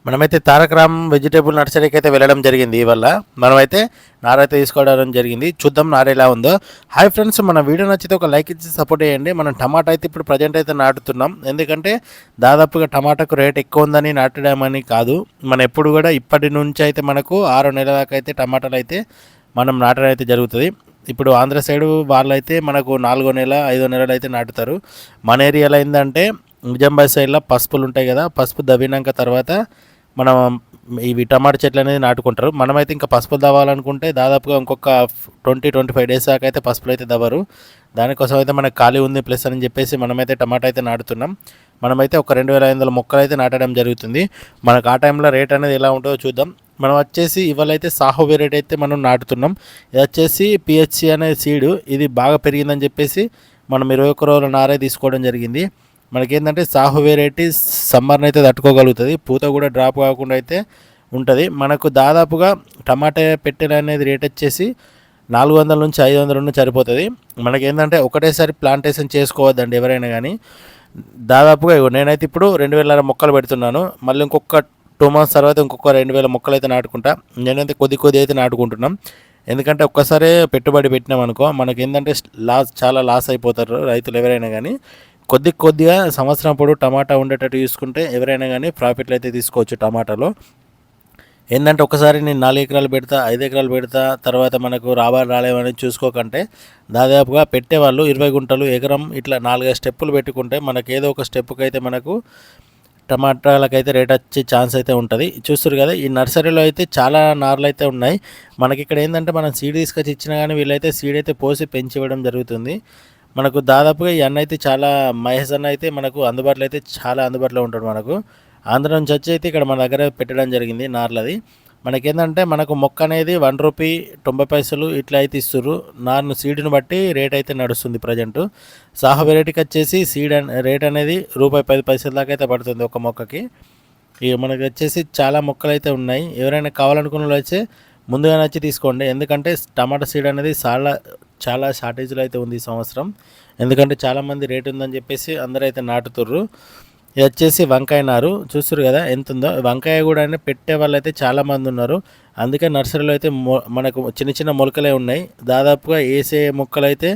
మనమైతే తారక రామ్ వెజిటేబుల్ నర్సరీకి అయితే వెళ్ళడం జరిగింది. ఇవల్ల మనమైతే నారైతే తీసుకోవడం జరిగింది. చూద్దాం నార ఎలా ఉందో. హాయ్ ఫ్రెండ్స్, మన వీడియో నచ్చితే ఒక లైక్ ఇచ్చి సపోర్ట్ చేయండి. మనం టమాటా అయితే ఇప్పుడు ప్రజెంట్ అయితే నాటుతున్నాం. ఎందుకంటే దాదాపుగా టమాటాకు రేట్ ఎక్కువ ఉందని నాటడం కాదు, మనం ఎప్పుడు కూడా ఇప్పటి నుంచి అయితే మనకు 6 నెలల దాకా అయితే టమాటాలు అయితే మనం నాటడం అయితే జరుగుతుంది. ఇప్పుడు ఆంధ్ర సైడు వాళ్ళైతే మనకు 4వ నెల 5వ నెలలు అయితే నాటుతారు. మన ఏరియాలో ఏంటంటే నిజామాబాద్ సైడ్లో పసుపులు ఉంటాయి కదా, పసుపు దవ్వినాక తర్వాత మనం ఇవి టమాటా చెట్లు అనేది నాటుకుంటారు. మనమైతే ఇంకా పసుపులు దవ్వాలనుకుంటే దాదాపుగా ఇంకొక 20-25 డేస్ దాకా అయితే పసుపులు అయితే దవ్వరు. దానికోసం అయితే మనకు ఖాళీ ఉంది ప్లస్ అని చెప్పేసి మనమైతే టమాటా అయితే నాటుతున్నాం. మనమైతే ఒక 2500 మొక్కలు అయితే నాటడం జరుగుతుంది. మనకు ఆ టైంలో రేట్ అనేది ఎలా ఉంటుందో చూద్దాం. మనం వచ్చేసి ఇవాళైతే సాహో వెరైటీ అయితే మనం నాటుతున్నాం. ఇది వచ్చేసి పిహెచ్సి అనే సీడు, ఇది బాగా పెరిగిందని చెప్పేసి మనం 21 రోజుల నారే తీసుకోవడం జరిగింది. మనకేంటంటే సాహో వెరైటీ సమ్మర్ని అయితే తట్టుకోగలుగుతుంది, పూత కూడా డ్రాప్ కాకుండా అయితే ఉంటుంది. మనకు దాదాపుగా టమాటా పెట్టెలు అనేది రేట్ వచ్చేసి 400 నుంచి 500 నుండి సరిపోతుంది. మనకేంటంటే ఒకటేసారి ప్లాంటేషన్ చేసుకోవద్దండి ఎవరైనా కానీ. దాదాపుగా నేనైతే ఇప్పుడు 2000 మొక్కలు పెడుతున్నాను. మళ్ళీ ఇంకొక 2 మంత్స్ తర్వాత ఇంకొక 2000 మొక్కలు అయితే నాటుకుంటా. నేనైతే కొద్ది అయితే నాటుకుంటున్నాం. ఎందుకంటే ఒక్కసారే పెట్టుబడి పెట్టినాం అనుకో మనకి ఏంటంటే చాలా లాస్ అయిపోతారు రైతులు ఎవరైనా కానీ. కొద్దిగా సంవత్సరం పొడవు టమాటా ఉండేటట్టు చూసుకుంటే ఎవరైనా కానీ ప్రాఫిట్లు అయితే తీసుకోవచ్చు. టమాటాలో ఏంటంటే ఒకసారి నేను 4 ఎకరాలు పెడతా 5 ఎకరాలు పెడతా తర్వాత మనకు రాలేవని చూసుకోకంటే దాదాపుగా పెట్టేవాళ్ళు 20 గుంటలు ఎకరం ఇట్లా 4-5 స్టెప్పులు పెట్టుకుంటే మనకు ఏదో ఒక స్టెప్పుకి అయితే మనకు టమాటాలకైతే రేట్ వచ్చే ఛాన్స్ అయితే ఉంటుంది. చూస్తారు కదా, ఈ నర్సరీలో అయితే చాలా నార్లు అయితే ఉన్నాయి. మనకి ఇక్కడ ఏంటంటే మనం సీడ్ తీసుకొచ్చి ఇచ్చినా కానీ వీళ్ళైతే సీడ్ అయితే పోసి పెంచి ఇవ్వడం జరుగుతుంది. మనకు దాదాపుగా ఈ అన్న అయితే చాలా మహేష్ అన్న అయితే మనకు అందుబాటులో అయితే చాలా అందుబాటులో ఉంటాడు. మనకు ఆంధ్ర నుంచి వచ్చి అయితే ఇక్కడ మన దగ్గర పెట్టడం జరిగింది నార్లది. మనకేంటంటే మనకు మొక్క అనేది ₹1.90 ఇట్లా అయితే ఇస్తుర్రు. నార్ను సీడ్ని బట్టి రేట్ అయితే నడుస్తుంది ప్రజెంట్. సాహో వెరైటీకి వచ్చేసి సీడ్ రేట్ అనేది ₹1.10 దాకా అయితే పడుతుంది ఒక మొక్కకి. ఇక మనకి వచ్చేసి చాలా మొక్కలు అయితే ఉన్నాయి. ఎవరైనా కావాలనుకున్న వాళ్ళు వచ్చి ముందుగానే వచ్చి తీసుకోండి. ఎందుకంటే టమాటా సీడ్ అనేది చాలా షార్టేజ్లో అయితే ఉంది ఈ సంవత్సరం. ఎందుకంటే చాలామంది రేట్ ఉందని చెప్పేసి అందరూ అయితే నాటుతుర్రు. ఇది వచ్చేసి వంకాయ నారు చూస్తారు కదా ఎంత ఉందో. వంకాయ కూడా పెట్టే వాళ్ళు అయితే చాలామంది ఉన్నారు. అందుకే నర్సరీలో అయితే మనకు చిన్న మొలకలే ఉన్నాయి. దాదాపుగా వేసే మొక్కలు అయితే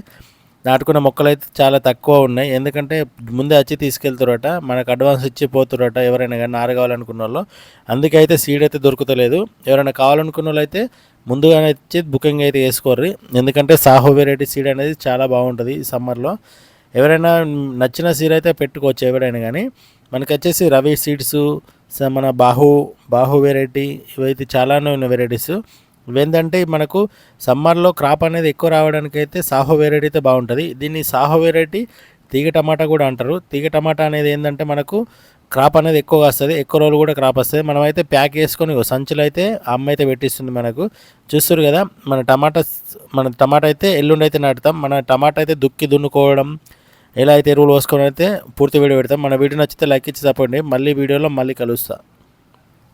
నాటుకున్న మొక్కలు అయితే చాలా తక్కువ ఉన్నాయి. ఎందుకంటే ముందే వచ్చి తీసుకెళ్తారట, మనకు అడ్వాన్స్ ఇచ్చి పోతురట ఎవరైనా కానీ నారు కావాలనుకున్న వాళ్ళు. అందుకే అయితే సీడ్ అయితే దొరుకుతలేదు. ఎవరైనా కావాలనుకున్న వాళ్ళు అయితే ముందుగానే వచ్చి బుకింగ్ అయితే చేసుకోర్రి. ఎందుకంటే సాహో వెరైటీ సీడ్ అనేది చాలా బాగుంటుంది ఈ సమ్మర్లో. ఎవరైనా నచ్చిన సీడ్ అయితే పెట్టుకోవచ్చు ఎవరైనా కానీ. మనకి వచ్చేసి రవి సీడ్స్, మన బాహు వెరైటీ, ఇవైతే చాలానే ఉన్న వెరైటీస్. ఇవేంటంటే మనకు సమ్మర్లో క్రాప్ అనేది ఎక్కువ రావడానికి అయితే సాహో వెరైటీ అయితే బాగుంటుంది. దీన్ని సాహో వెరైటీ తీగ టమాటా కూడా అంటారు. తీగ టమాటా అనేది ఏంటంటే మనకు క్రాప్ అనేది ఎక్కువగా వస్తుంది, ఎక్కువ రోజులు కూడా క్రాప్ వస్తుంది. మనమైతే ప్యాక్ చేసుకొని సంచులు అయితే అమ్మ అయితే పెట్టిస్తుంది మనకు. చూస్తారు కదా, మన టమాటా అయితే ఎల్లుండి అయితే నాటుతాం. మన టమాటా అయితే దున్నుకోవడం ఎలా అయితే ఎరువులు పోసుకొని అయితే పూర్తి వీడియో పెడతాం. మన వీడియో నచ్చితే లైక్ ఇచ్చి సపోర్ట్. మళ్ళీ వీడియోలో మళ్ళీ కలుస్తా.